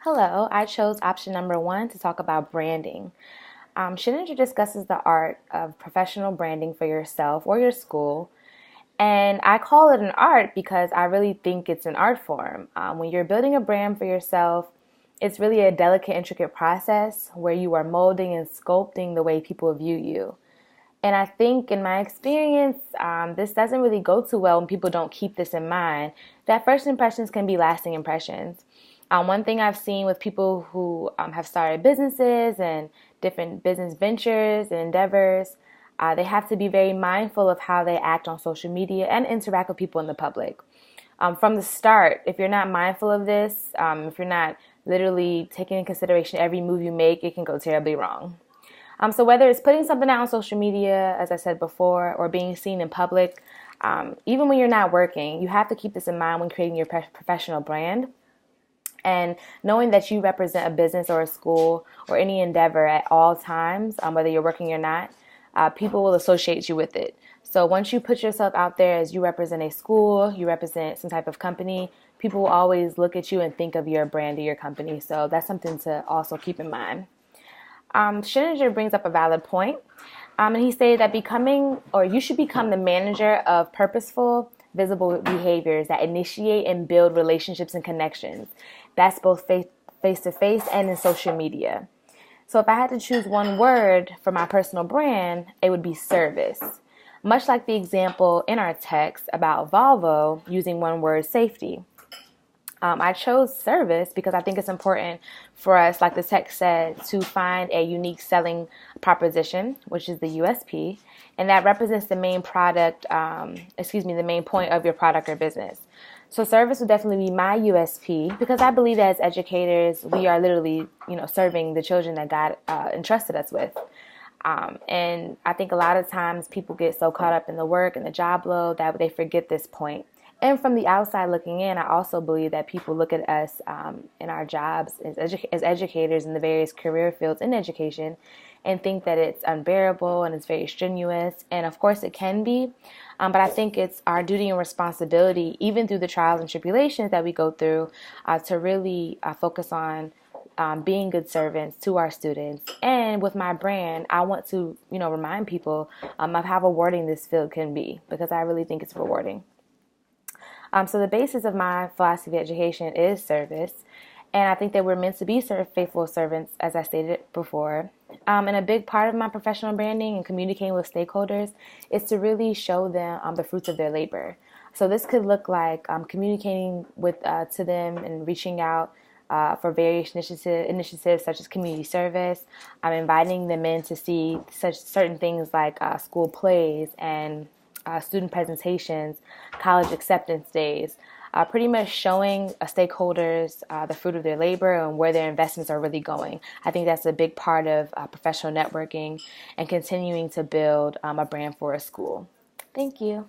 Hello, I chose option number one to talk about branding. Schlesinger discusses the art of professional branding for yourself or your school. And I call it an art because I really think it's an art form. When you're building a brand for yourself, it's really a delicate, intricate process where you are molding and sculpting the way people view you. And I think in my experience, this doesn't really go too well when people don't keep this in mind, that first impressions can be lasting impressions. One thing I've seen with people who have started businesses and different business ventures and endeavors, they have to be very mindful of how they act on social media and interact with people in the public. From the start, if you're not mindful of this, if you're not literally taking into consideration every move you make, it can go terribly wrong. So whether it's putting something out on social media, as I said before, or being seen in public, even when you're not working, you have to keep this in mind when creating your professional brand. And knowing that you represent a business or a school or any endeavor at all times, whether you're working or not, people will associate you with it. So once you put yourself out there as you represent a school, you represent some type of company, people will always look at you and think of your brand or your company. So that's something to also keep in mind. Schlesinger brings up a valid point, and he stated that you should become the manager of purposeful, visible behaviors that initiate and build relationships and connections. That's both face to face and in social media. So if I had to choose one word for my personal brand, it would be service. Much like the example in our text about Volvo using one word, safety. I chose service because I think it's important for us, like the text said, to find a unique selling proposition, which is the USP, and that represents the main the main point of your product or business. So service would definitely be my USP because I believe that as educators, we are literally, serving the children that God entrusted us with. And I think a lot of times people get so caught up in the work and the job load that they forget this point. And from the outside looking in, I also believe that people look at us in our jobs as educators in the various career fields in education and think that it's unbearable and it's very strenuous. And of course it can be, but I think it's our duty and responsibility, even through the trials and tribulations that we go through, to really focus on being good servants to our students. And with my brand, I want to, remind people of how rewarding this field can be because I really think it's rewarding. So the basis of my philosophy of education is service, and I think that we're meant to be faithful servants, as I stated before. And a big part of my professional branding and communicating with stakeholders is to really show them the fruits of their labor. So this could look like communicating to them and reaching out for various initiatives such as community service. I'm inviting them in to see certain things like school plays and student presentations, college acceptance days, pretty much showing stakeholders the fruit of their labor and where their investments are really going. I think that's a big part of professional networking and continuing to build a brand for a school. Thank you.